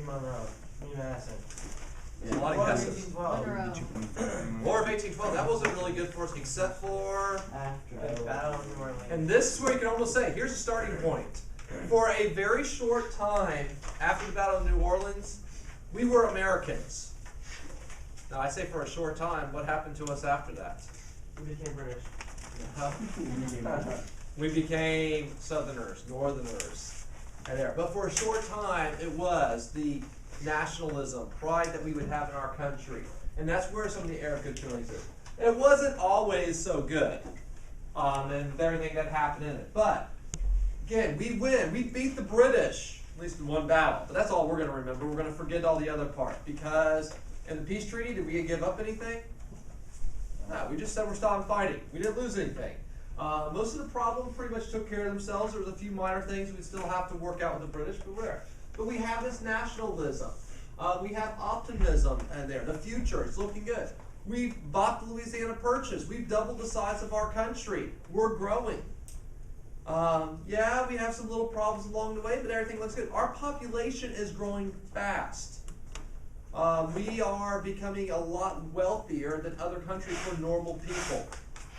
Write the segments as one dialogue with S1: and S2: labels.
S1: me Monroe. Me Madison.
S2: Yeah. A lot
S1: War
S2: of
S1: of
S2: guesses.
S1: 1812.
S2: War of 1812, that wasn't really good for us except for,
S1: The Battle of New Orleans.
S2: and this is where you can almost say, here's a starting point. For a very short time after the Battle of New Orleans, we were Americans. Now I say for a short time, what happened to us after that?
S1: We became British.
S2: We became Southerners, Northerners, and there. But for a short time, it was the nationalism, pride that we would have in our country. And that's where some of the era good feelings is. It wasn't always so good, and everything that happened in it. But, again, we win. We beat the British, at least in one battle. But that's all we're going to remember. We're going to forget all the other part. Because in the peace treaty, did we give up anything? No, we just said we're stopping fighting. We didn't lose anything. Most of the problems pretty much took care of themselves. There was a few minor things we still have to work out with the British, but we're there. But we have this nationalism. We have optimism in there. The future is looking good. We've bought the Louisiana Purchase. We've doubled the size of our country. We're growing. Yeah, we have some little problems along the way, but everything looks good. Our population is growing fast. We are becoming a lot wealthier than other countries for normal people.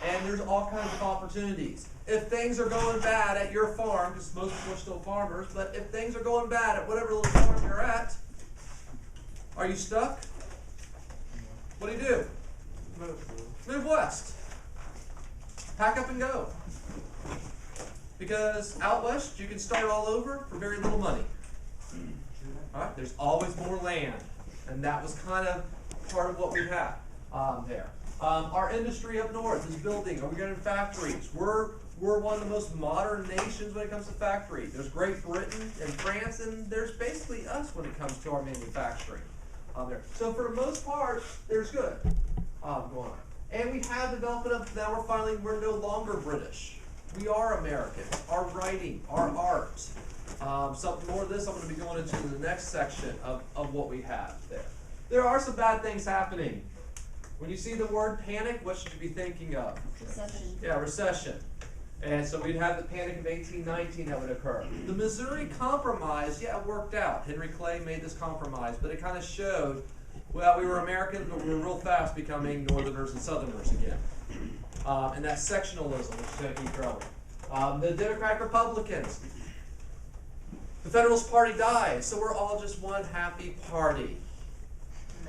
S2: And there's all kinds of opportunities. If things are going bad at your farm, because most people are still farmers, but if things are going bad at whatever little farm you're at, are you stuck? What do? Move west. Pack up and go. Because out west, you can start all over for very little money. All right? There's always more land. And that was kind of part of what we have there. Our industry up north is building. We're getting factories. We're one of the most modern nations when it comes to factories. There's Great Britain and France, and there's basically us when it comes to our manufacturing there. So for the most part, there's good going on. And we have developed enough, now we're no longer British. We are American. Our writing, our art. Something more of this I'm going to be going into in the next section of what we have there. There are some bad things happening. When you see the word panic, what should you be thinking of?
S3: Recession.
S2: Yeah, recession. And so we'd have the panic of 1819 that would occur. The Missouri Compromise, yeah, it worked out. Henry Clay made this compromise, but it kind of showed, well, we were Americans, but we were real fast becoming Northerners and Southerners again. And that sectionalism, which is going to keep growing. The Democratic Republicans. The Federalist Party dies, so we're all just one happy party.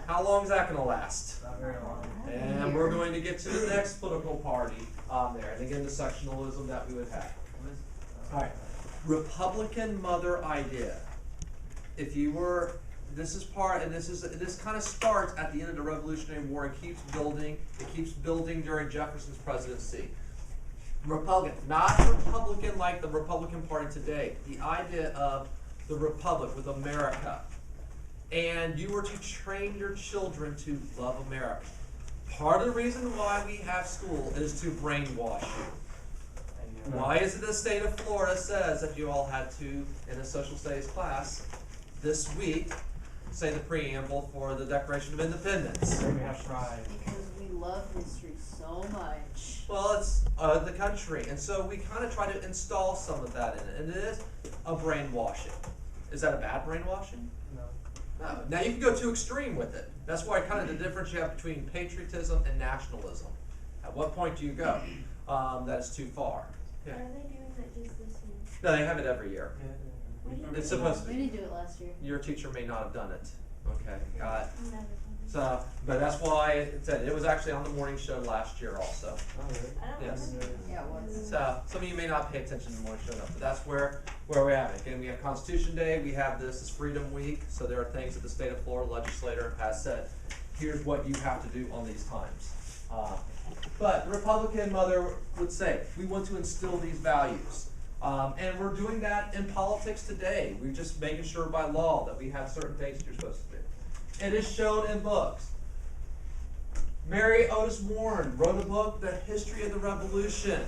S2: How long is that going to last?
S1: Not very long.
S2: And we're going to get to the next political party there. And again, the sectionalism that we would have. All right. Republican mother idea. If you were, this is part, and this kind of starts at the end of the Revolutionary War and keeps building. It keeps building during Jefferson's presidency. Republican, not Republican like the Republican Party today. The idea of the Republic with America. And you were to train your children to love America. Part of the reason why we have school is to brainwash you. Why is it the state of Florida says that you all had to, in a social studies class this week, say the preamble for the Declaration of Independence?
S1: We have tried.
S3: Because we love history so much.
S2: Well, it's the country, and so we kind of try to install some of that in it, and it is a brainwashing. Is that a bad brainwashing?
S1: No.
S2: No. Now you can go too extreme with it. That's why kind of the difference you have between patriotism and nationalism. At what point do you go? That is too far. Yeah.
S4: Are they doing that just this year?
S2: No, they have it every year. It's supposed to
S3: We
S2: be.
S3: didn't do it last year.
S2: Your teacher may not have done it. Okay, got it.
S4: Never done it.
S2: So, but that's why it said it was actually on the morning show last year also.
S1: Oh, really?
S4: I don't
S2: Yes.
S4: remember.
S3: Yeah, it was.
S2: So some of you may not pay attention to the morning show enough, but that's where we have it. Again, we have Constitution Day. We have this is Freedom Week. So there are things that the state of Florida legislator has said. Here's what you have to do on these times. But the Republican mother would say we want to instill these values. And we're doing that in politics today. We're just making sure by law that we have certain things that you're supposed to do. It is shown in books. Mary Otis Warren wrote a book, The History of the Revolution.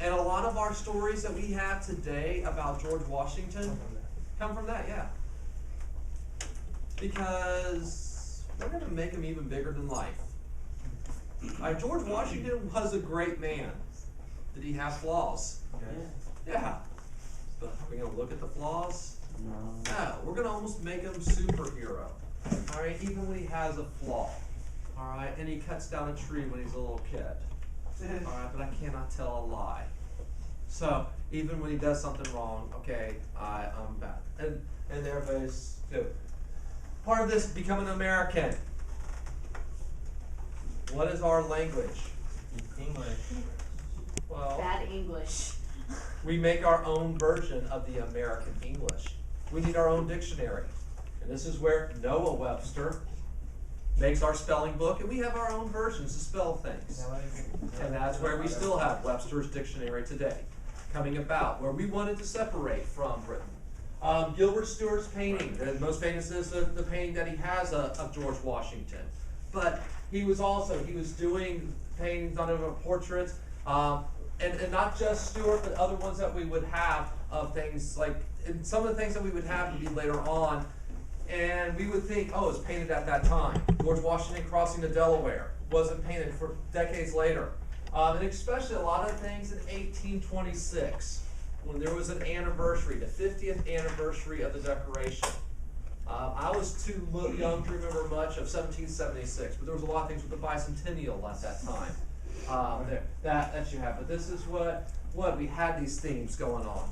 S2: And a lot of our stories that we have today about George Washington come from that, yeah. Because we're going to make him even bigger than life. George Washington was a great man. Did he have flaws?
S1: Yes.
S2: Yeah. But are we going to look at the flaws? No, we're gonna almost make him superhero. All right, even when he has a flaw. All right, and he cuts down a tree when he's a little kid. All right, but I cannot tell a lie. So even when he does something wrong, okay, I'm bad. And everybody's too. Part of this becoming American. What is our language?
S1: English.
S2: Well,
S3: Bad English.
S2: we make our own version of the American English. We need our own dictionary. And this is where Noah Webster makes our spelling book, and we have our own versions to spell things. And that's where we still have Webster's dictionary today, coming about, where we wanted to separate from Britain. Gilbert Stuart's painting, the most famous is the painting that he has of George Washington. But he was doing paintings on over portraits, and not just Stuart, but other ones that we would have of things like, and some of the things that we would have would be later on, and we would think, oh, it was painted at that time. George Washington crossing the Delaware wasn't painted for decades later. And especially a lot of things in 1826, when there was an anniversary, the 50th anniversary of the Declaration. I was too young to remember much of 1776, but there was a lot of things with the bicentennial at that time that you have. But this is what we had these themes going on.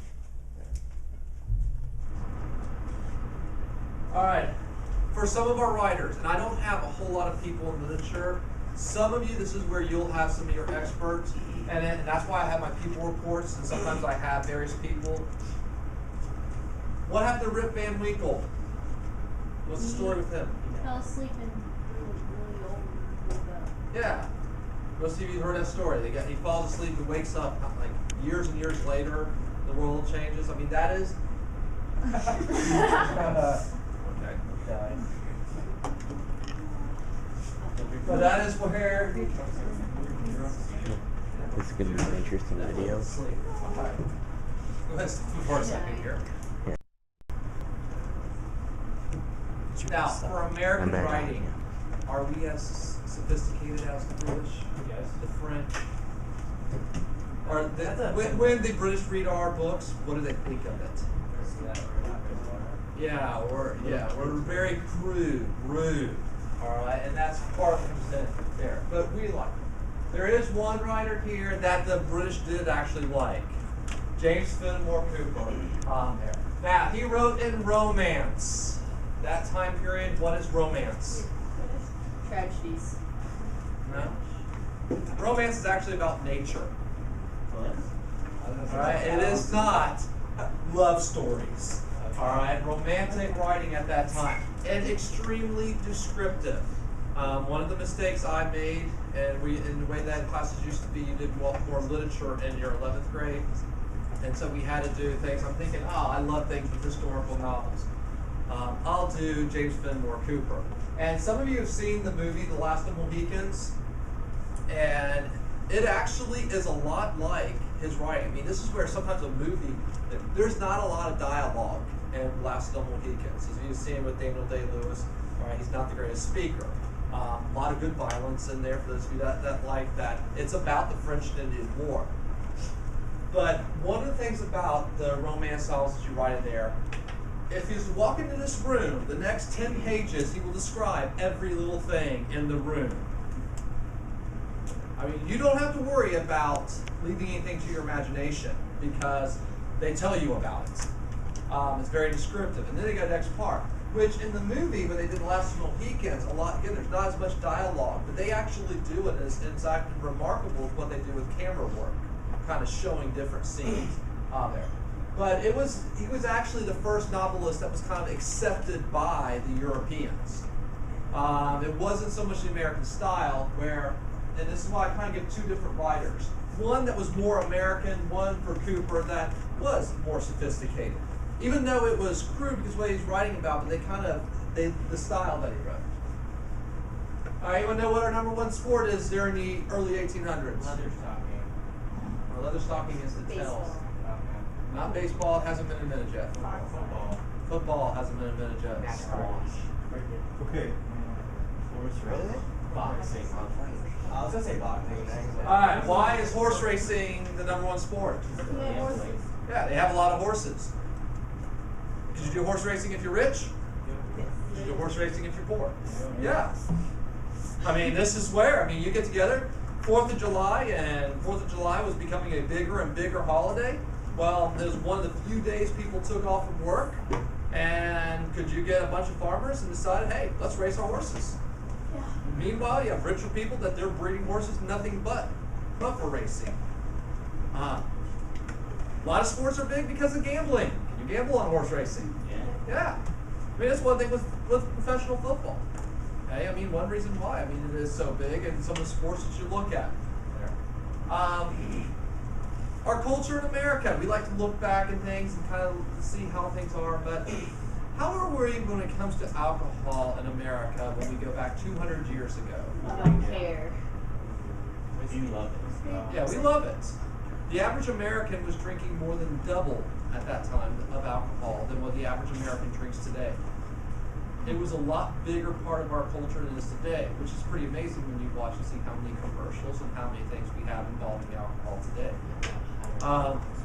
S2: All right, for some of our writers, and I don't have a whole lot of people in literature, some of you, this is where you'll have some of your experts, and that's why I have my people reports, and sometimes I have various people. What happened to Rip Van Winkle? What's the story with him?
S3: Fell asleep and really old and woke up.
S2: Yeah, most of you heard that story. He falls asleep and wakes up like years and years later. The world changes. I mean, that is. Okay. But that is where.
S5: This is going to be an interesting video.
S2: Okay. Go ahead for a second here. Now, for American writing, are we as sophisticated as the British?
S1: Yes.
S2: The French? Or when the British read our books, what do they think of it? Yeah, we're very crude, rude. All right, and that's part of what comes in there. But we like it. There is one writer here that the British did actually like, James Fenimore Cooper. There. Now he wrote in romance. That time period, what is romance?
S3: Tragedies.
S2: No. Romance is actually about nature. All right, it is not love stories. All right, romantic writing at that time, and extremely descriptive. One of the mistakes I made, and in the way that classes used to be, you did more literature in your 11th grade, and so we had to do things. I'm thinking, oh, I love things with historical novels. I'll do James Fenimore Cooper. And some of you have seen the movie The Last of the Mohicans, and it actually is a lot like his writing. I mean, this is where sometimes a movie, there's not a lot of dialogue in Last of the Mohicans. As you've seen with Daniel Day-Lewis, right, he's not the greatest speaker. A lot of good violence in there for those of you that like that. It's about the French and Indian War. But one of the things about the romance novels that you write in there, if he's walking into this room, the next 10 pages, he will describe every little thing in the room. I mean, you don't have to worry about leaving anything to your imagination because they tell you about it. It's very descriptive. And then they got the next part, which in the movie, when they did The Last of the Mohicans, again, there's not as much dialogue, but they actually do it as, in fact, remarkable what they do with camera work, kind of showing different scenes there. But he was actually the first novelist that was kind of accepted by the Europeans. It wasn't so much the American style where, and this is why I kind of give two different writers. One that was more American, one for Cooper that was more sophisticated. Even though it was crude because what he's writing about, but the style that he wrote. All right, anyone know what our #1 sport is during the early 1800s?
S1: Leatherstocking.
S2: Well, leatherstocking is the tails.
S3: Baseball.
S2: Not baseball, hasn't been invented yet.
S1: Football.
S2: Football hasn't been invented yet.
S1: Squash.
S6: Okay.
S1: Really? Boxing. I was gonna say boxing.
S2: Alright, why is horse racing the #1 sport?
S3: Yeah, horses.
S2: Yeah, they have a lot of horses. Did you do horse racing if you're rich? Did you do horse racing if you're poor? Yeah. I mean, this is where, I mean, you get together, 4th of July, and 4th of July was becoming a bigger and bigger holiday. Well, it was one of the few days people took off from work, and could you get a bunch of farmers and decided, hey, let's race our horses.
S4: Yeah.
S2: Meanwhile, you have richer people that they're breeding horses nothing but for racing. A lot of sports are big because of gambling. Can you gamble on horse racing? Yeah. I mean, that's one thing with professional football. Okay? I mean, one reason why. I mean, it is so big, and some of the sports that you look at. There. Our culture in America, we like to look back at things and kind of see how things are, but how are we when it comes to alcohol in America when we go back 200 years ago?
S4: I don't care.
S1: We love it.
S2: Yeah, we love it. The average American was drinking more than double at that time of alcohol than what the average American drinks today. It was a lot bigger part of our culture than it is today, which is pretty amazing when you watch and see how many commercials and how many things we have involving alcohol today.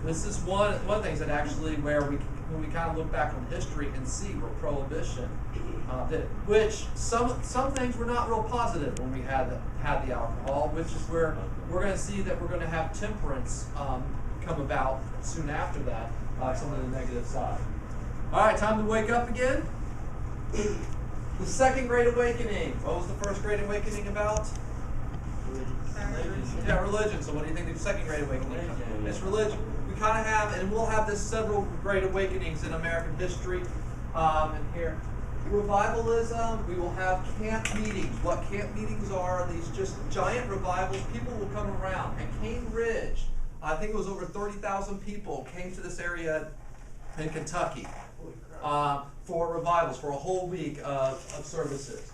S2: This is one of the things that actually when we kind of look back on history and see where prohibition did, which some things were not real positive when we had the alcohol, which is where we're going to see that we're going to have temperance come about soon after that, some of the negative side. All right, time to wake up again. The Second Great Awakening. What was the First Great Awakening about? Yeah, religion. So what do you think the Second Great Awakening is? It's religion. We kind of have, and we'll have this several Great Awakenings in American history. And here, revivalism. We will have camp meetings. What camp meetings are? These just giant revivals. People will come around. At Cane Ridge, I think it was over 30,000 people came to this area in Kentucky for revivals for a whole week of services.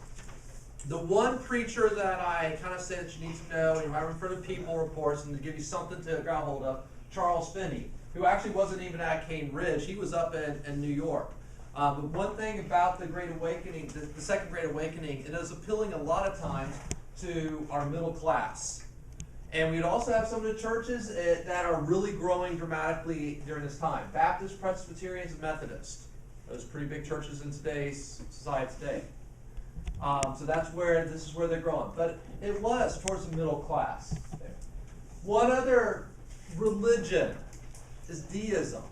S2: The one preacher that I kind of said that you need to know, and you might refer to People Reports, and to give you something to grab hold of, Charles Finney, who actually wasn't even at Cane Ridge. He was up in New York. But one thing about the Great Awakening, the Second Great Awakening, it is appealing a lot of times to our middle class. And we'd also have some of the churches that are really growing dramatically during this time. Baptists, Presbyterians, and Methodists. Those pretty big churches in today's society today. So this is where they're growing. But it was towards the middle class. One other religion is Deism.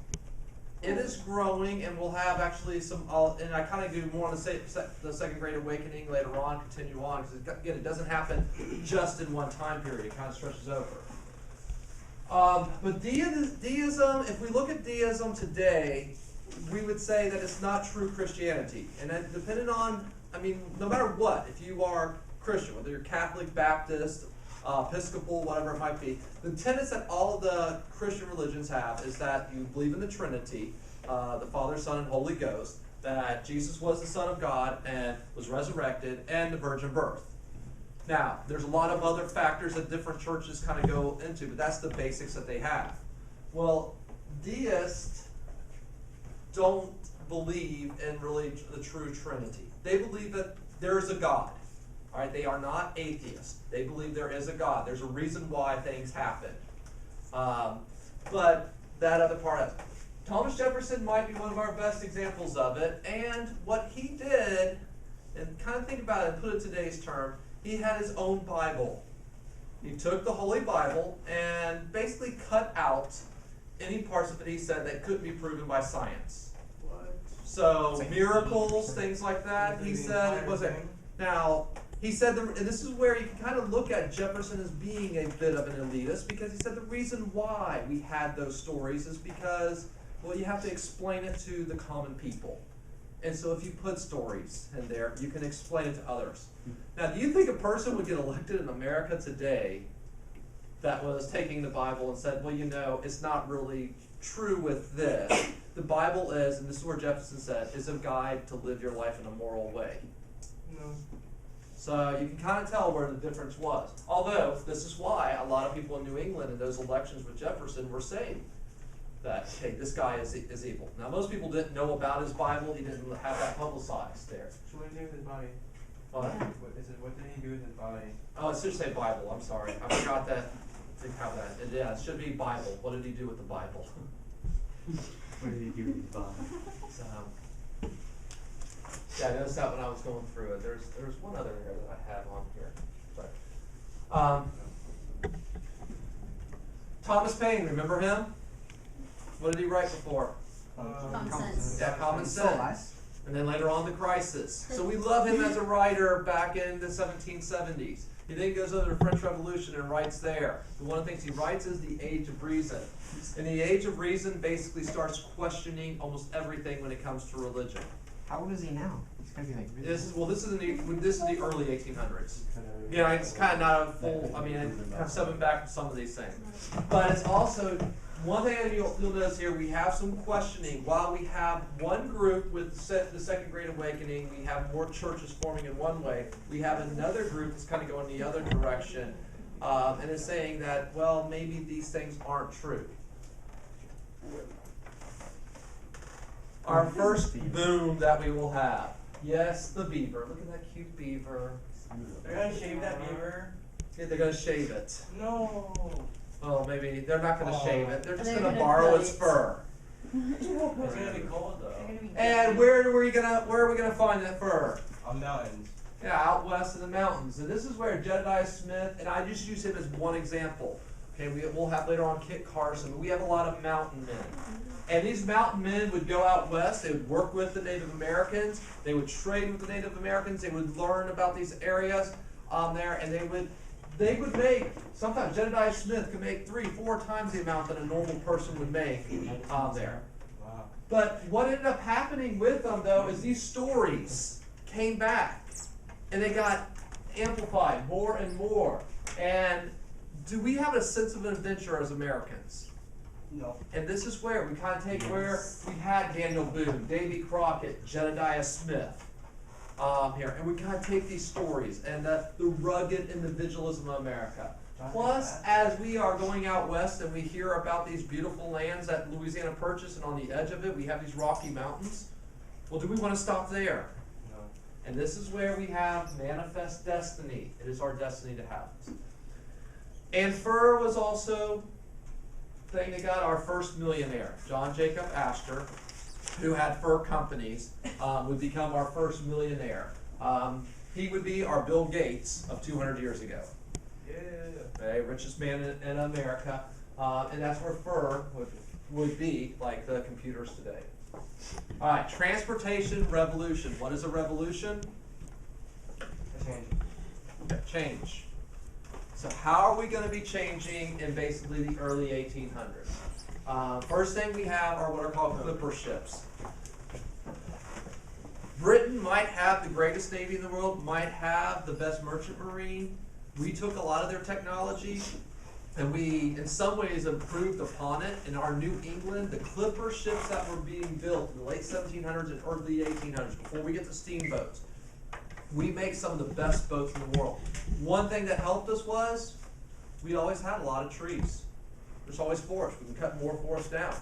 S2: It is growing, and we'll have actually some, and I kind of do more on the Second Great Awakening later on, continue on, because again, it doesn't happen just in one time period. It kind of stretches over. But Deism, if we look at Deism today, we would say that it's not true Christianity. And then depending on, I mean, no matter what, if you are Christian, whether you're Catholic, Baptist, Episcopal, whatever it might be, the tenets that all of the Christian religions have is that you believe in the Trinity, the Father, Son, and Holy Ghost, that Jesus was the Son of God and was resurrected, and the virgin birth. Now, there's a lot of other factors that different churches kind of go into, but that's the basics that they have. Well, deists don't believe in really the true Trinity. They believe that there is a God. All right, they are not atheists. They believe there is a God. There's a reason why things happen. But that other part of it. Thomas Jefferson might be one of our best examples of it. And what he did, and kind of think about it and put it in today's term, he had his own Bible. He took the Holy Bible and basically cut out any parts of it he said that couldn't be proven by science.
S1: What?
S2: So miracles, things like that. He said it wasn't. Now, he said, and this is where you can kind of look at Jefferson as being a bit of an elitist, because he said the reason why we had those stories is because, well, you have to explain it to the common people. And so if you put stories in there, you can explain it to others. Now, do you think a person would get elected in America today that was taking the Bible and said, well, you know, it's not really true with this. The Bible is, and this is where Jefferson said, is a guide to live your life in a moral way.
S1: No.
S2: So you can kind of tell where the difference was. Although, this is why a lot of people in New England in those elections with Jefferson were saying that, hey, this guy is evil. Now, most people didn't know about his Bible. He didn't have that publicized there.
S1: So what did he do with his body?
S2: What?
S1: What did he do with his body?
S2: Oh, it should say Bible. I'm sorry. I forgot that. Think how that. Yeah, it should be Bible. What did he do with the Bible?
S1: What did he do with his body?
S2: So, yeah, I noticed that when I was going through it. There's one other here that I have on here. Sorry. Thomas Paine, remember him? What did he write before?
S3: Common sense.
S2: Yeah, Common
S1: So
S2: Sense.
S1: nice.
S2: And then later on, The Crisis. So we love him as a writer back in the 1770s. He then goes over to the French Revolution and writes there. And one of the things he writes is The Age of Reason. And The Age of Reason basically starts questioning almost everything when it comes to religion.
S1: How old is he now? He's gotta be like really
S2: This is the early 1800s. Yeah, it's kind of not a full. I mean, it's kind of stepping back from some of these things, but it's also one thing that you'll notice here. We have some questioning. While we have one group with the Second Great Awakening, we have more churches forming in one way. We have another group that's kind of going the other direction, and is saying that, well, maybe these things aren't true. Our first boom that we will have. Yes, the beaver. Look at that cute beaver.
S1: They're gonna shave that beaver.
S2: Yeah, they're going to shave it.
S1: No.
S2: Well, maybe they're not going to shave it. They're just
S3: They're
S2: going to
S3: gonna
S2: borrow
S3: cut
S2: its
S3: it.
S2: fur.
S1: It's gonna be cold
S3: They're
S1: though.
S3: gonna be
S2: And where are we gonna find that fur?
S1: On mountains.
S2: Yeah, out west in the mountains. And this is where Jedediah Smith, and I just use him as one example. Okay, we'll have later on Kit Carson. We have a lot of mountain men. And these mountain men would go out west, they would work with the Native Americans, they would trade with the Native Americans, they would learn about these areas there, and they would make, sometimes Jedediah Smith could make 3-4 times the amount that a normal person would make there.
S1: Wow.
S2: But what ended up happening with them, though, is these stories came back, and they got amplified more and more. And do we have a sense of adventure as Americans?
S1: No.
S2: And this is where we kind of take where we had Daniel Boone, Davy Crockett, Jedediah Smith here, and we kind of take these stories and the rugged individualism of America. Plus, as we are going out west and we hear about these beautiful lands that Louisiana purchased, and on the edge of it we have these Rocky Mountains. Well, do we want to stop there?
S1: No.
S2: And this is where we have manifest destiny. It is our destiny to have this. And fur was also the thing that got our first millionaire. John Jacob Astor, who had fur companies, would become our first millionaire. He would be our Bill Gates of 200 years ago.
S1: Yeah.
S2: Okay, richest man in America. And that's where fur would be, like the computers today. All right, transportation revolution. What is a revolution? Change. So how are we going to be changing in basically the early 1800s? First thing we have are what are called clipper ships. Britain might have the greatest navy in the world, might have the best merchant marine. We took a lot of their technology and we, in some ways, improved upon it. In our New England, the clipper ships that were being built in the late 1700s and early 1800s, before we get to steamboats, we make some of the best boats in the world. One thing that helped us was we always had a lot of trees. There's always forest. We can cut more forest down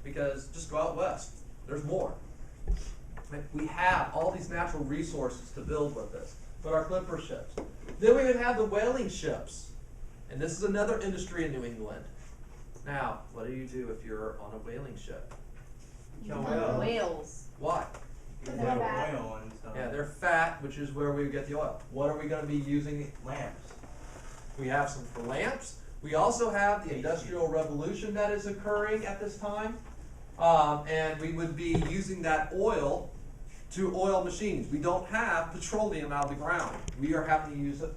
S2: because just go out west. There's more. We have all these natural resources to build with this. But our clipper ships. Then we would have the whaling ships. And this is another industry in New England. Now, what do you do if you're on a whaling ship?
S1: Kill
S3: whales.
S2: Why?
S1: They have oil and stuff.
S2: Yeah, they're fat, which is where we get the oil. What are we going to be using?
S1: Lamps.
S2: We have some for lamps. We also have the Industrial Revolution that is occurring at this time. And we would be using that oil to oil machines. We don't have petroleum out of the ground. We are having to use it.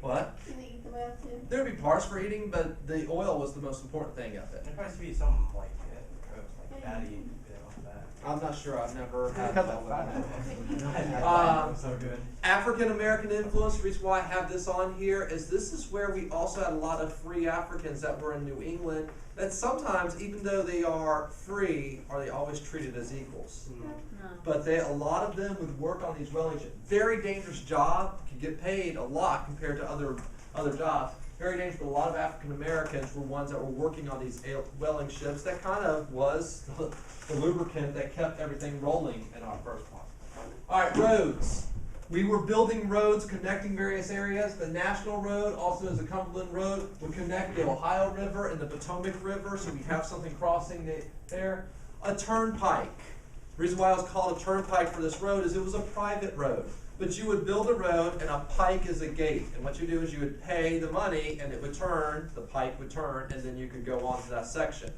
S2: What?
S4: Do they eat the whale too?
S2: There would be parts for eating, but the oil was the most important thing of it.
S1: There probably be something like it, gross, like fatty, fat.
S2: I'm not sure. I've never had
S1: Cut
S2: that
S1: that
S2: one.
S1: so good.
S2: African American influence. The reason why I have this on here is this is where we also had a lot of free Africans that were in New England. That sometimes, even though they are free, are they always treated as equals?
S3: No.
S2: But a lot of them would work on these whaling ships. Very dangerous job. Could get paid a lot compared to other jobs. Very dangerous. But a lot of African Americans were ones that were working on these whaling ships. That kind of was the lubricant that kept everything rolling in our first one. All right, roads. We were building roads connecting various areas. The National Road, also as the Cumberland Road, would connect the Ohio River and the Potomac River, so we have something crossing there. A turnpike. The reason why it was called a turnpike for this road is it was a private road. But you would build a road, and a pike is a gate. And what you do is you would pay the money, and it would turn, the pike would turn, and then you could go on to that section.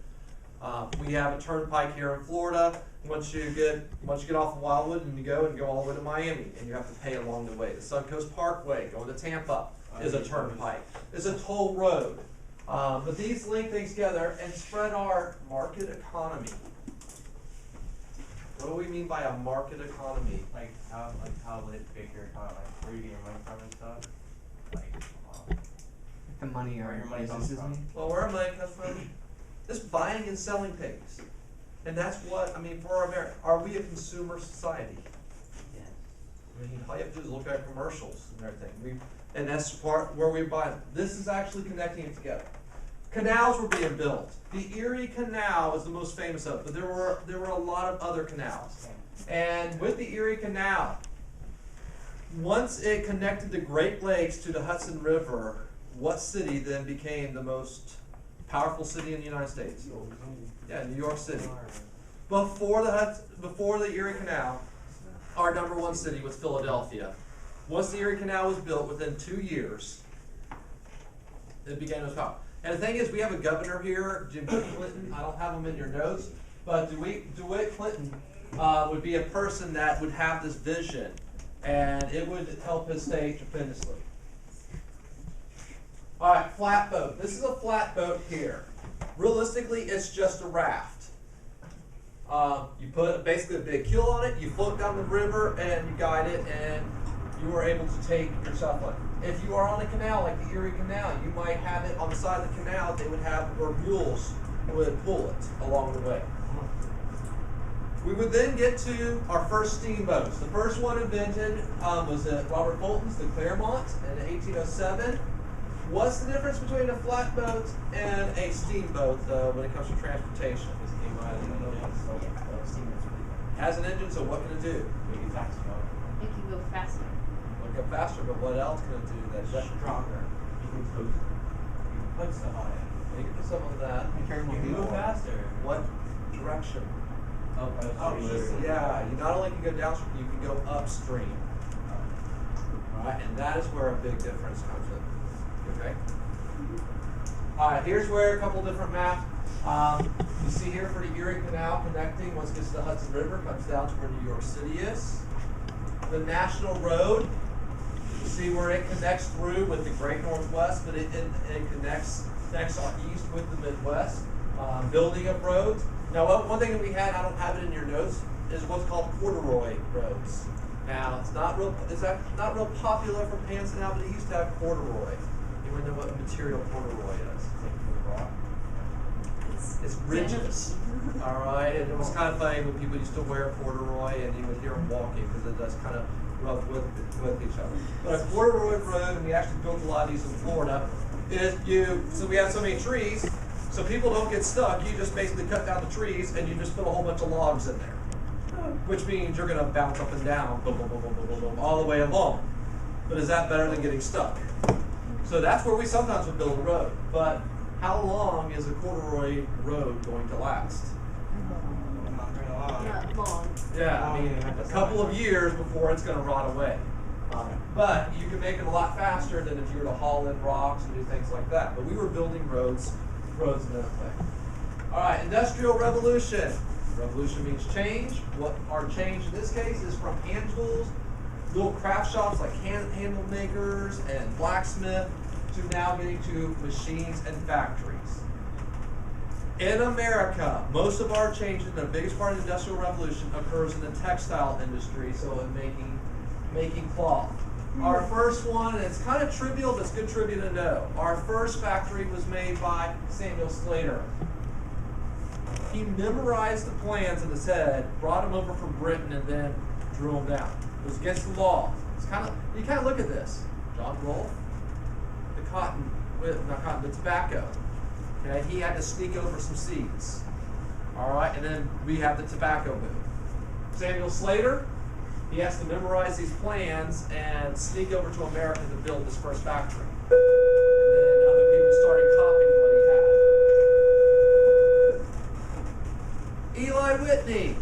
S2: We have a turnpike here in Florida. Once you get off of Wildwood and you go all the way to Miami, and you have to pay along the way. The Suncoast Parkway going to Tampa is a turnpike. It's a toll road. But these link things together and spread our market economy. What do we mean by a market economy?
S1: Like how lit bigger economy, like where you get your money from and stuff. Like
S5: The money
S1: where
S5: or
S1: your money comes
S5: businesses
S1: from.
S5: need.
S2: Well, where our money comes from? Just buying and selling things. And that's what, I mean, for our America, are we a consumer society?
S1: Yes.
S2: I mean, all you have to do is look at commercials and everything. And that's part where we buy. This is actually connecting it together. Canals were being built. The Erie Canal is the most famous of it, but there were a lot of other canals. And with the Erie Canal, once it connected the Great Lakes to the Hudson River, what city then became the most powerful city in the United States? Yeah, New York City. Before the Erie Canal, our number one city was Philadelphia. Once the Erie Canal was built, within 2 years, it became most powerful. And the thing is, we have a governor here, Jim Clinton. I don't have him in your notes, but DeWitt Clinton would be a person that would have this vision, and it would help his state tremendously. All right, flatboat. This is a flatboat here. Realistically, it's just a raft. You put basically a big keel on it, you float down the river, and you guide it, and you are able to take yourself on. If you are on a canal like the Erie Canal, you might have it on the side of the canal. They would have where mules would pull it along the way. We would then get to our first steamboats. The first one invented was at Robert Fulton's, the Claremont, in 1807. What's the difference between a flatboat and a steamboat when it comes to transportation? Has an engine, so what can it do?
S1: Make it faster.
S3: It can go faster.
S2: It'll go faster, but what else can it do?
S1: It's stronger. You can toast. You can put stuff on it.
S2: You can do some of that.
S1: You can move faster.
S2: What direction?
S1: Upstream.
S2: Yeah, you not only can go downstream, you can go upstream. Alright, and that is where a big difference comes in. Okay? Alright, here's where a couple different maps. You see here for the Erie Canal connecting, once it gets to the Hudson River, comes down to where New York City is. The National Road, you see where it connects through with the Great Northwest, but it connects our east with the Midwest. Building of roads. Now, one thing that we had, I don't have it in your notes, is what's called corduroy roads. Now, it's not real popular for pants now, but it used to have corduroy. You want to know what material corduroy is? It's rigid. All right, and it was kind of funny when people used to wear corduroy, and you would hear them walking because it does kind of rub with each other. But a corduroy road, and we actually built a lot of these in Florida, is so we have so many trees, so people don't get stuck. You just basically cut down the trees, and you just put a whole bunch of logs in there, which means you're going to bounce up and down, boom, boom, boom, boom, boom, boom, boom, all the way along. But is that better than getting stuck? So that's where we sometimes would build a road. But how long is a corduroy road going to last?
S3: Not long.
S2: Yeah, I mean, a couple of years before it's going to rot away. But you can make it a lot faster than if you were to haul in rocks and do things like that. But we were building roads in that way. All right, Industrial Revolution. Revolution means change. What our change in this case is from hand tools, little craft shops like handle makers and blacksmith, to now getting to machines and factories. In America, most of our change in the biggest part of the Industrial Revolution occurs in the textile industry, so in making cloth. Our first one, and it's kind of trivial, but it's good trivia to know. Our first factory was made by Samuel Slater. He memorized the plans in his head, brought them over from Britain, and then drew them down. It was against the law. It's you kind of look at this. John Rolfe, the tobacco. Okay, he had to sneak over some seeds. All right, and then we have the tobacco boom. Samuel Slater, He has to memorize these plans and sneak over to America to build this first factory. And then other people started copying what he had. Eli Whitney.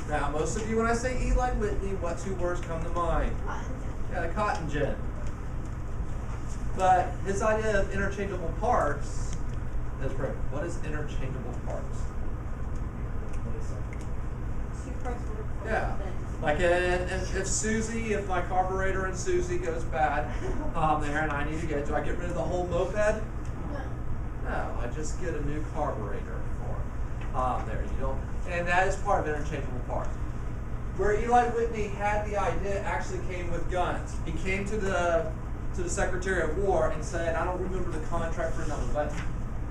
S2: Now, most of you, when I say Eli Whitney, what two words come to mind? Yeah, the cotton gin. But his idea of interchangeable parts is great. What is interchangeable parts?
S3: Two parts work for
S2: Yeah.
S3: things.
S2: Like if Susie, if my carburetor in Susie goes bad there and I need to do I get rid of the whole moped? No, I just get a new carburetor for it. There, you don't, and that is part of interchangeable parts. Where Eli Whitney had the idea actually came with guns. He came to the Secretary of War and said, I don't remember the contract for number, but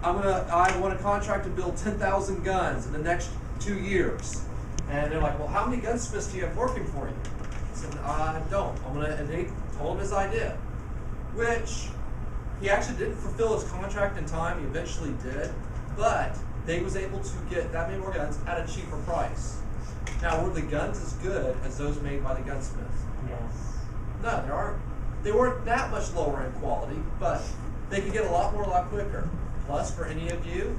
S2: I want a contract to build 10,000 guns in the next 2 years. And they're like, well, how many gunsmiths do you have working for you? He said, I don't. And they told him his idea, which he actually didn't fulfill his contract in time. He eventually did, but they was able to get that many more guns at a cheaper price. Now, were the guns as good as those made by the gunsmiths?
S1: Yes.
S2: No, they aren't. They weren't that much lower in quality, but they could get a lot more, a lot quicker. Plus, for any of you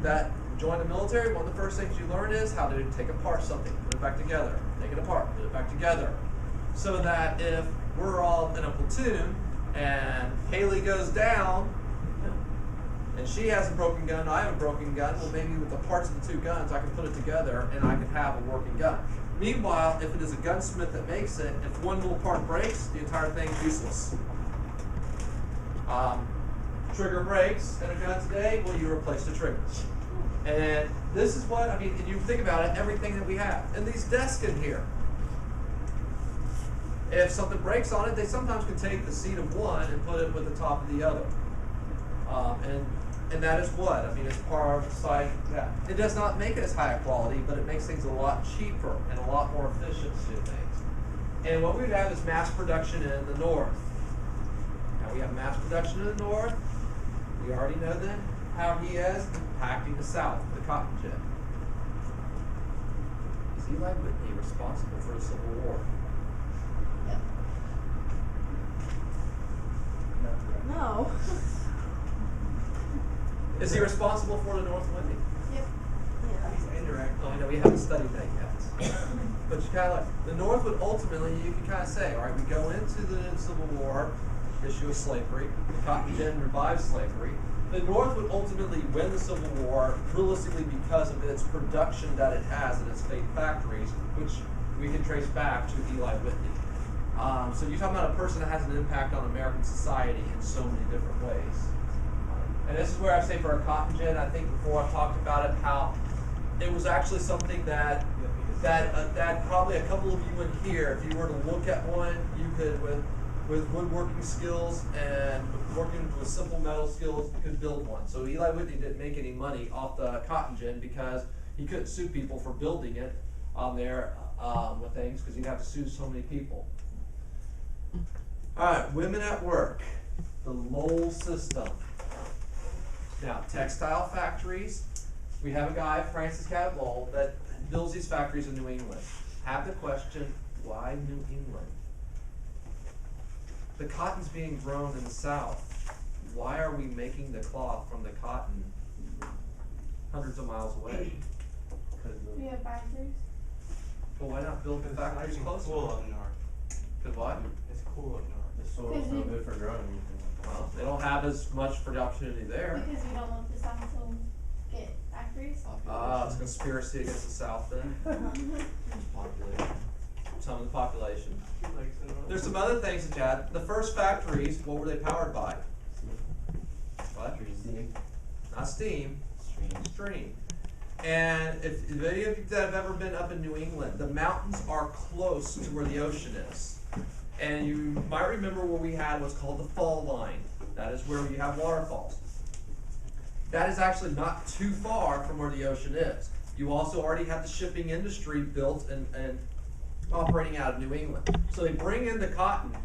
S2: that join the military, one of the first things you learn is how to take apart something, put it back together, take it apart, put it back together. So that if we're all in a platoon and Haley goes down and she has a broken gun, I have a broken gun, well maybe with the parts of the two guns I can put it together and I can have a working gun. Meanwhile, if it is a gunsmith that makes it, if one little part breaks, the entire thing's useless. Trigger breaks in a gun today, well you replace the trigger. And this is what, I mean, if you think about it, everything that we have. And these desks in here, if something breaks on it, they sometimes can take the seat of one and put it with the top of the other. And that is what? I mean, it's part of the side. Yeah. It does not make it as high a quality, but it makes things a lot cheaper and a lot more efficient to do things. And what we would have is mass production in the north. Now we have mass production in the north. We already know then how he is impacting the South, the cotton gin. Is Eli Whitney responsible for the Civil War?
S3: No.
S2: Is he responsible for the North Whitney?
S3: Yep. Yeah.
S1: He's indirect.
S2: Oh, I know we haven't studied that yet. But you kind of like, the North would ultimately, you can kind of say, all right, we go into the Civil War, issue of slavery, the cotton gin revives slavery. The North would ultimately win the Civil War realistically because of its production that it has in its state factories, which we can trace back to Eli Whitney. So you're talking about a person that has an impact on American society in so many different ways. And this is where I say for a cotton gin, I think before I've talked about it, how it was actually something that probably a couple of you in here, if you were to look at one, you could, with woodworking skills and working with simple metal skills, you could build one. So Eli Whitney didn't make any money off the cotton gin because he couldn't sue people for building it on there with things, because he'd have to sue so many people. All right, women at work, the Lowell system. Now, textile factories, we have a guy, Francis Cabot Lowell, that builds these factories in New England. Have the question, why New England? The cotton's being grown in the South. Why are we making the cloth from the cotton hundreds of miles away?
S3: We have factories.
S2: Well, why not build the factories closer?
S1: Cool up north.
S2: Because what?
S1: It's cool up north. The soil's no good for growing anything.
S2: Well, they don't have as much for the opportunity there.
S3: Because we don't want the South to get factories.
S2: It's a conspiracy against the South then. Population. Some of the population. There's some other things that you had. The first factories, what were they powered by? What?
S1: Steam.
S2: Not steam.
S1: Stream.
S2: Stream. And if any of you that have ever been up in New England, the mountains are close to where the ocean is. And you might remember what we had was called the fall line. That is where you have waterfalls. That is actually not too far from where the ocean is. You also already have the shipping industry built and operating out of New England. So they bring in the cotton.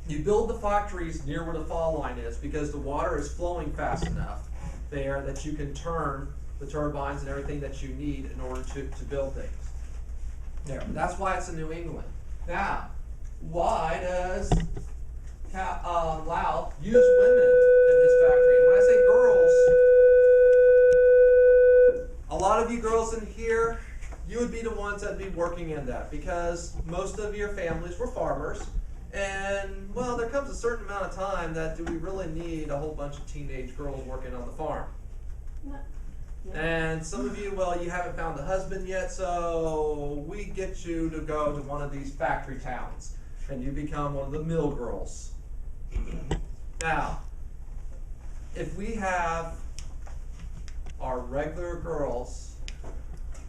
S2: You build the factories near where the fall line is because the water is flowing fast enough there that you can turn the turbines and everything that you need in order to build things. There. That's why it's in New England. Now, why does Lau use women in his factory? And when I say girls, a lot of you girls in here, you would be the ones that would be working in that because most of your families were farmers. And, well, there comes a certain amount of time that do we really need a whole bunch of teenage girls working on the farm?
S3: No.
S2: And some of you, well, you haven't found a husband yet, so we get you to go to one of these factory towns, and you become one of the mill girls. Now, if we have our regular girls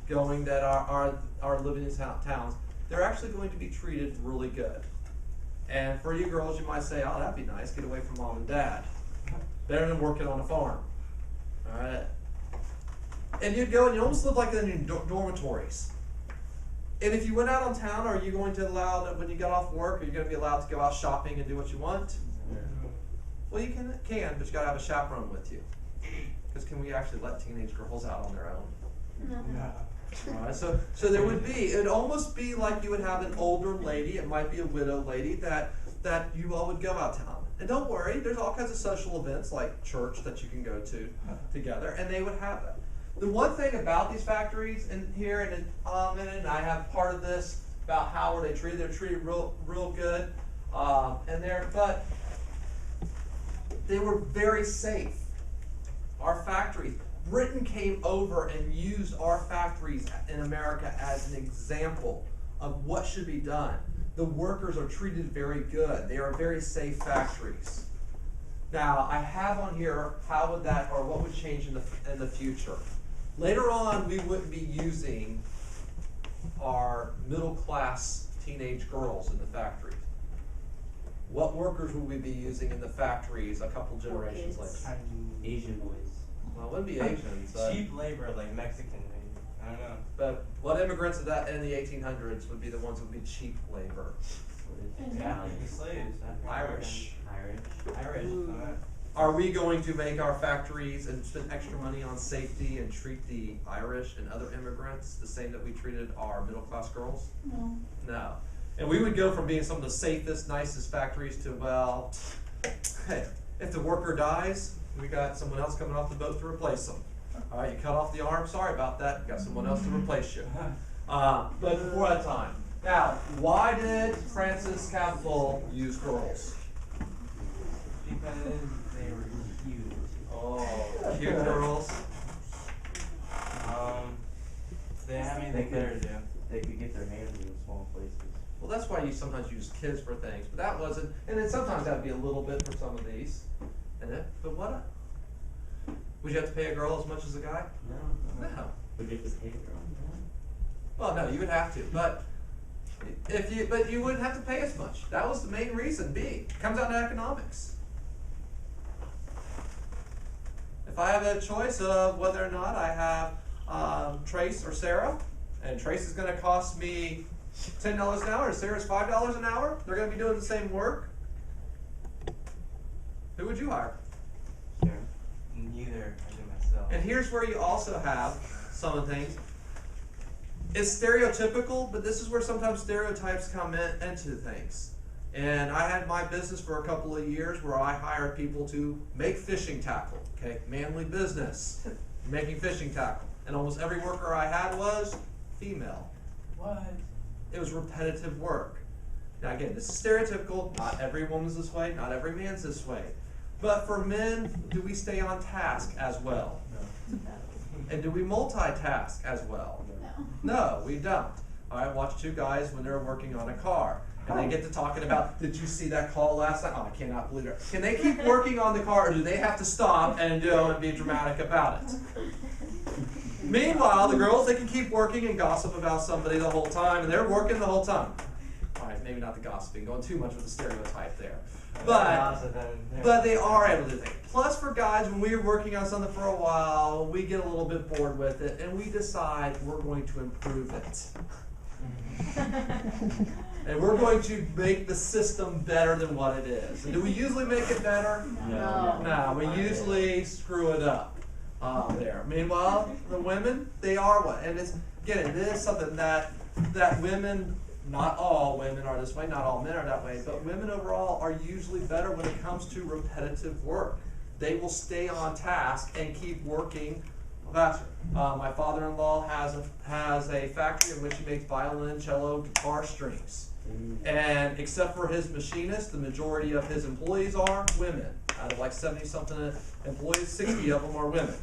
S2: going that are living in towns, they're actually going to be treated really good. And for you girls, you might say, oh, that'd be nice, get away from mom and dad. Better than working on a farm. All right? And you'd go and you almost live like in dormitories. And if you went out on town, are you going to allow that when you get off work, are you going to be allowed to go out shopping and do what you want? Well, you can, but you got to have a chaperone with you. Because can we actually let teenage girls out on their own?
S3: No.
S2: All right, so there would be, it would almost be like you would have an older lady, it might be a widow lady, that you all would go out town. And don't worry, there's all kinds of social events like church that you can go to together, and they would have that. The one thing about these factories in here, and I have part of this about how were they treated. They're treated real good, but they were very safe. Our factories. Britain came over and used our factories in America as an example of what should be done. The workers are treated very good. They are very safe factories. Now, I have on here how would that, or what would change in the future. Later on, we wouldn't be using our middle-class teenage girls in the factories. What workers would we be using in the factories a couple generations later?
S1: Asian boys.
S2: Well, it wouldn't be Asians.
S1: Cheap labor, like Mexican maybe. I don't know.
S2: But what immigrants in the 1800s would be the ones who would be cheap labor?
S1: Yeah, like the slaves.
S2: Irish.
S1: Irish.
S2: Are we going to make our factories and spend extra money on safety and treat the Irish and other immigrants the same that we treated our middle class girls?
S3: No.
S2: No. And we would go from being some of the safest, nicest factories to, well, hey, if the worker dies, we got someone else coming off the boat to replace them. All right, you cut off the arm, sorry about that, got someone else to replace you. But before that time. Now, why did Francis Capital use girls?
S1: Because they were cute.
S2: Oh, cute girls.
S1: They have anything better to do.
S5: They could get their hands in small places.
S2: Well, that's why you sometimes use kids for things, but that wasn't, and then sometimes that would be a little bit for some of these. But what? Would you have to pay a girl as much as a guy?
S5: No.
S2: No.
S5: Would you have to pay a girl?
S2: Well, no, you would have to, but you wouldn't have to pay as much. That was the main reason. It comes down to economics. If I have a choice of whether or not I have Trace or Sarah, and Trace is going to cost me $10 an hour, and Sarah's $5 an hour, they're going to be doing the same work. Who would you hire?
S1: Sure. Neither. I do myself.
S2: And here's where you also have some of the things. It's stereotypical, but this is where sometimes stereotypes come into things. And I had my business for a couple of years where I hired people to make fishing tackle. Okay, manly business, making fishing tackle. And almost every worker I had was female.
S1: What?
S2: It was repetitive work. Now again, this is stereotypical. Not every woman's this way, not every man's this way. But for men, do we stay on task as well?
S3: No.
S2: And do we multitask as well?
S3: No.
S2: No, we don't. I watch two guys when they're working on a car, and they get to talking about, did you see that call last night? Oh, I cannot believe it. Can they keep working on the car, or do they have to stop and be dramatic about it? Meanwhile, the girls, they can keep working and gossip about somebody the whole time, and they're working the whole time. All right, maybe not the gossiping, going too much with the stereotype there. But they are able to do things. Plus, for guys, when we're working on something for a while, we get a little bit bored with it, and we decide we're going to improve it. And we're going to make the system better than what it is. And do we usually make it better?
S3: No.
S2: No, we usually screw it up there. Meanwhile, the women, they are what? And it's, again, it is something that women not all women are this way, not all men are that way, but women overall are usually better when it comes to repetitive work. They will stay on task and keep working faster. My father-in-law has a factory in which he makes violin, cello, guitar strings. And except for his machinist, the majority of his employees are women. Out of like 70-something employees, 60 of them are women.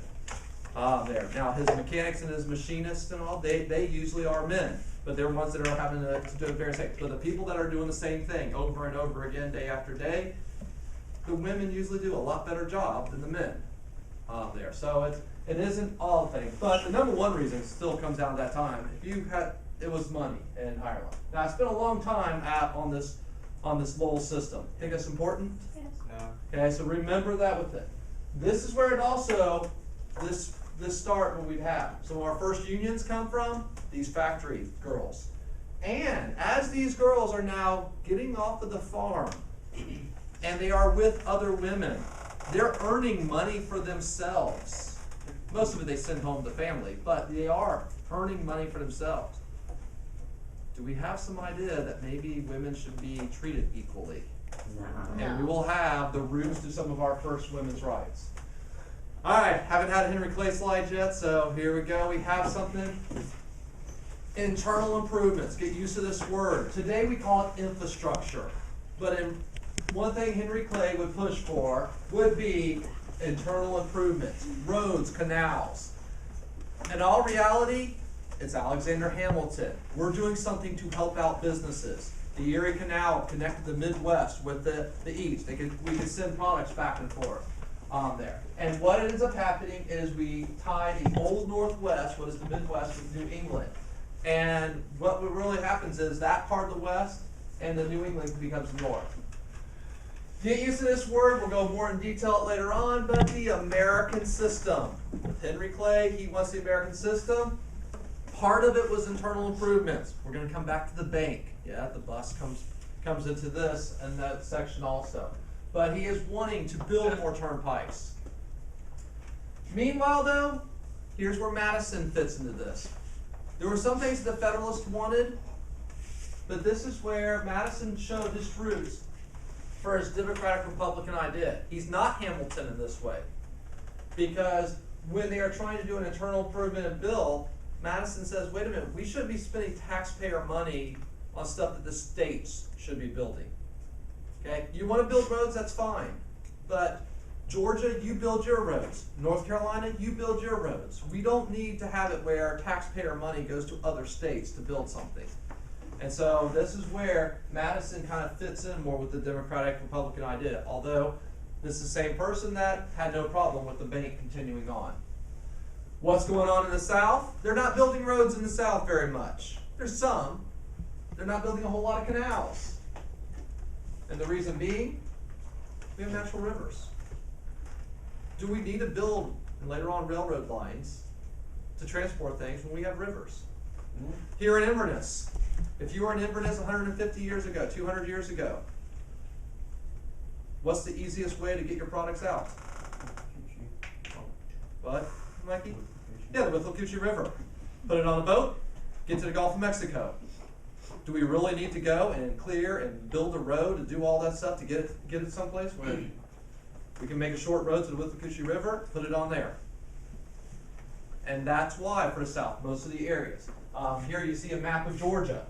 S2: There. Now his mechanics and his machinists and all, they usually are men. But they're ones that are having to do various things. But the people that are doing the same thing over and over again, day after day, the women usually do a lot better job than the men there. So it isn't all things. But the number one reason still comes down to that time. It was money in Ireland. Now I spent a long time on this Lowell system. Think that's important?
S4: Yes.
S1: No.
S2: Okay, so remember that with it. This is where it also this start what we'd have. So our first unions come from these factory girls. And as these girls are now getting off of the farm and they are with other women, they're earning money for themselves. Most of it they send home to family, but they are earning money for themselves. Do we have some idea that maybe women should be treated equally?
S5: Nah.
S2: And we will have the roots to some of our first women's rights. All right, haven't had a Henry Clay slide yet, so here we go. We have something. Internal improvements. Get used to this word. Today we call it infrastructure. But one thing Henry Clay would push for would be internal improvements, roads, canals. In all reality, it's Alexander Hamilton. We're doing something to help out businesses. The Erie Canal connected the Midwest with the East. We could send products back and forth there. And what ends up happening is we tie the old Northwest, what is the Midwest, with New England. And what really happens is that part of the West and the New England becomes the North. Get used to this word. We'll go more in detail later on, but the American system. With Henry Clay, he wants the American system. Part of it was internal improvements. We're going to come back to the bank. Yeah, the bus comes into this and that section also. But he is wanting to build more turnpikes. Meanwhile, though, here's where Madison fits into this. There were some things the Federalists wanted, but this is where Madison showed his roots for his Democratic Republican idea. He's not Hamilton in this way. Because when they are trying to do an internal improvement bill, Madison says, wait a minute, we shouldn't be spending taxpayer money on stuff that the states should be building. Okay? You want to build roads, that's fine. But Georgia, you build your roads. North Carolina, you build your roads. We don't need to have it where taxpayer money goes to other states to build something. And so this is where Madison kind of fits in more with the Democratic Republican idea. Although this is the same person that had no problem with the bank continuing on. What's going on in the South? They're not building roads in the South very much. There's some. They're not building a whole lot of canals. And the reason being, we have natural rivers. Do we need to build, and later on, railroad lines to transport things when we have rivers? Here in Inverness, if you were in Inverness 150 years ago, 200 years ago, what's the easiest way to get your products out? What, Mikey? Yeah, the Withlacoochee River. Put it on a boat, get to the Gulf of Mexico. Do we really need to go and clear and build a road and do all that stuff to get it someplace? When we can make a short road to the Withlacoochee River, put it on there. And that's why for the South, most of the areas. Here you see a map of Georgia.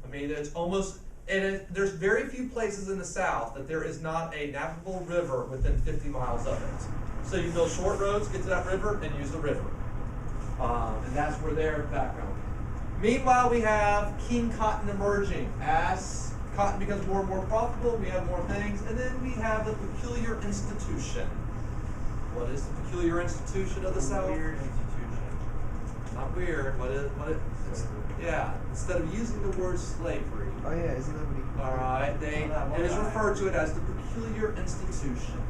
S2: I mean, it's almost, there's very few places in the South that there is not a navigable river within 50 miles of it. So you build short roads, get to that river, and use the river. And that's where their background. Meanwhile, we have King Cotton emerging. As cotton becomes more and more profitable, we have more things. And then we have the peculiar institution. What is the peculiar institution of the South?
S1: Weird institution.
S2: Not weird. Yeah, instead of using the word slavery.
S6: Oh yeah, isn't that what he?
S2: All right, it is referred to it as the peculiar institution.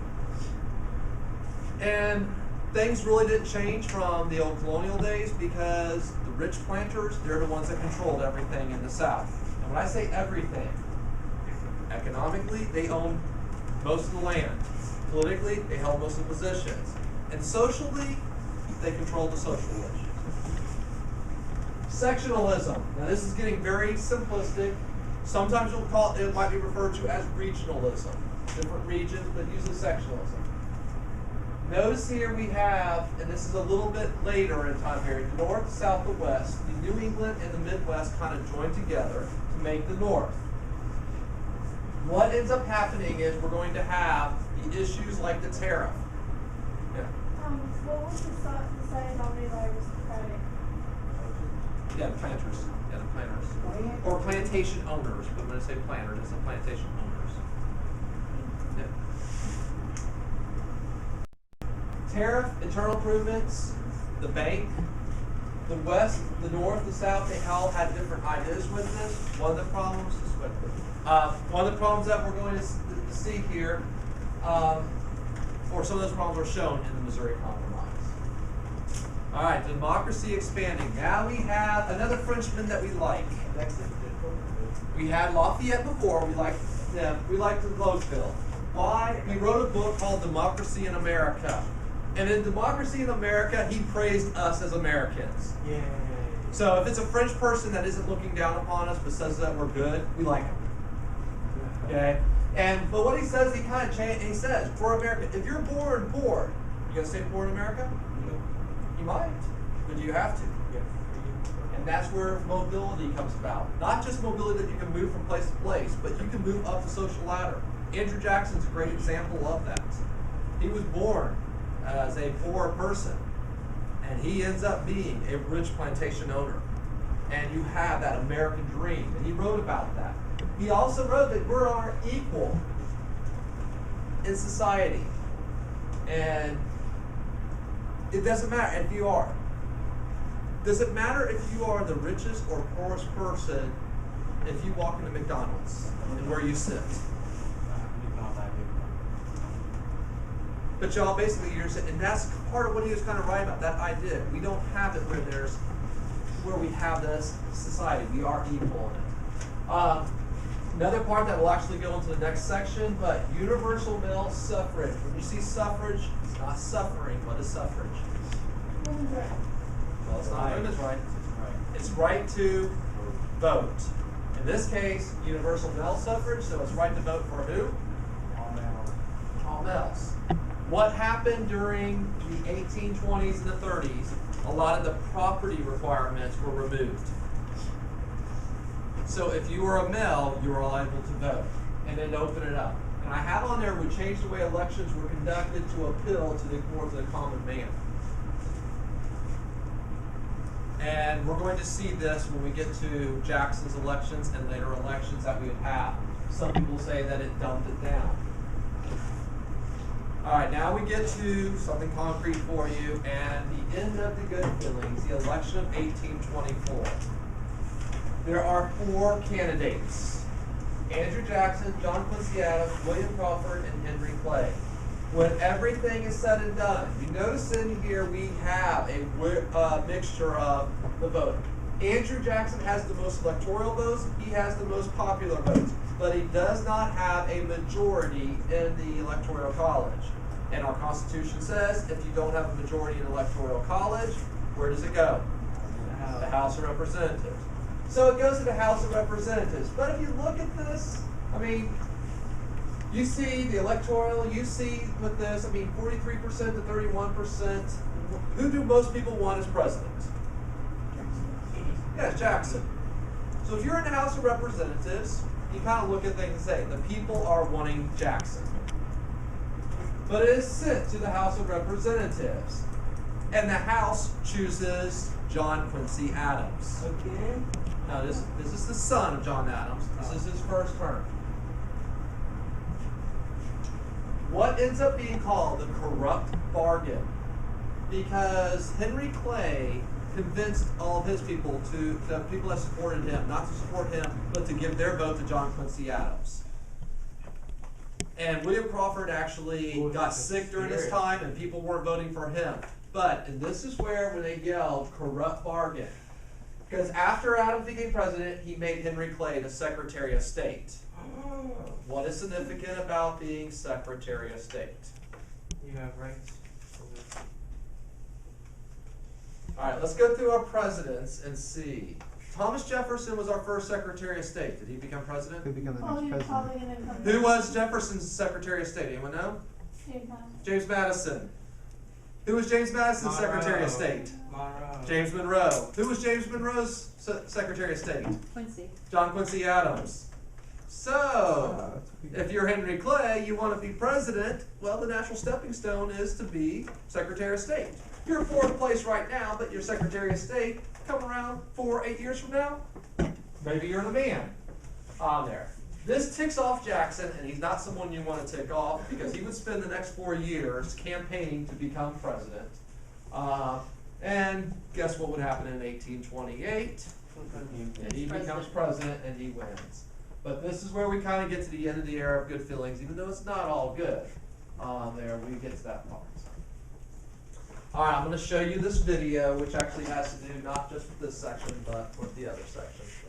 S2: And things really didn't change from the old colonial days because the rich planters, they're the ones that controlled everything in the South. And when I say everything, economically, they owned most of the land. Politically, they held most of the positions. And socially, they controlled the social issues. Sectionalism. Now this is getting very simplistic. Sometimes we'll call it might be referred to as regionalism. Different regions, but usually sectionalism. Notice here we have, and this is a little bit later in time period, the North, the South, the West. The New England and the Midwest kind of join together to make the North. What ends up happening is we're going to have the issues like the tariff. Yeah.
S4: What was the side on the aristocratic?
S2: Yeah, the planters. Yeah, the planters. Or plantation owners. But when I say planters, it's the plantation owners. Yeah. Tariff, internal improvements, the bank, the West, the North, the South, they all had different ideas with this. One of the problems is one of the problems that we're going to see here, or some of those problems are shown in the Missouri Compromise. All right, democracy expanding. Now we have another Frenchman that we like. We had Lafayette before. We liked them. We liked Tocqueville. Why? He wrote a book called Democracy in America. And in Democracy in America, he praised us as Americans.
S1: Yay.
S2: So if it's a French person that isn't looking down upon us but says that we're good, we like him. Okay? But what he says, he kind of changed. He says, for America, if you're born poor, you gonna stay poor in America?
S1: No.
S2: You might, but you have to.
S1: Yeah.
S2: And that's where mobility comes about. Not just mobility that you can move from place to place, but you can move up the social ladder. Andrew Jackson's a great example of that. He was born as a poor person, and he ends up being a rich plantation owner. And you have that American dream, and he wrote about that. He also wrote that we're all equal in society, and it doesn't matter if you are. Does it matter if you are the richest or poorest person if you walk into McDonald's and where you sit? But y'all, basically, you're saying, and that's part of what he was kind of right about, that idea. We don't have it where we have this society. We are equal in it. Another part that will actually go into the next section, but universal male suffrage. When you see suffrage, it's not suffering. What is suffrage?
S4: Women's right.
S2: Well, it's not women's right.
S1: Right.
S2: It's right to vote. In this case, universal male suffrage, so it's right to vote for who?
S1: All male.
S2: All males. What happened during the 1820s and the 30s? A lot of the property requirements were removed. So if you were a male, you were liable to vote. And then open it up. And I have on there, we changed the way elections were conducted to appeal to the common man. And we're going to see this when we get to Jackson's elections and later elections that we would have. Some people say that it dumbed it down. All right, now we get to something concrete for you, and the end of the good feelings, the election of 1824. There are 4 candidates: Andrew Jackson, John Quincy Adams, William Crawford, and Henry Clay. When everything is said and done, you notice in here we have a mixture of the vote. Andrew Jackson has the most electoral votes, he has the most popular votes, but he does not have a majority in the Electoral College. And our Constitution says if you don't have a majority in the Electoral College, where does it go? The House of Representatives. So it goes to the House of Representatives. But if you look at this, I mean, you see the electoral, you see with this, I mean, 43% to 31%. Who do most people want as president? Yes, Jackson. So if you're in the House of Representatives, you kind of look at things and say, the people are wanting Jackson. But it is sent to the House of Representatives. And the House chooses John Quincy Adams.
S3: Okay.
S2: Now, this is the son of John Adams. This is his first term. What ends up being called the corrupt bargain? Because Henry Clay convinced all of his people the people that supported him, not to support him, but to give their vote to John Quincy Adams. And William Crawford actually got sick during this time, and people weren't voting for him. But, and this is where when they yelled corrupt bargain, because after Adams became president, he made Henry Clay the Secretary of State. What is significant about being Secretary of State?
S1: You have rights.
S2: All right, let's go through our presidents and see. Thomas Jefferson was our first Secretary of State. Did he become president?
S6: Who become the
S4: Oh,
S6: next
S4: you're
S6: president?
S4: probably gonna come.
S2: Who was Jefferson's Secretary of State? Anyone know?
S4: James Madison.
S2: James Madison. Who was James Madison's Secretary of State?
S1: Monroe.
S2: James Monroe. Who was James Monroe's Secretary of State?
S3: Quincy.
S2: John Quincy Adams. So, if you're Henry Clay, you want to be president, well, the natural stepping stone is to be Secretary of State. You're fourth place right now, but you're Secretary of State. Come around 8 years from now, maybe you're the man on there. This ticks off Jackson, and he's not someone you want to tick off because he would spend the next 4 years campaigning to become president. And guess what would happen in 1828? And he becomes president and he wins. But this is where we kind of get to the end of the era of good feelings, even though it's not all good. There we get to that part. All right, I'm going to show you this video, which actually has to do not just with this section, but with the other sections.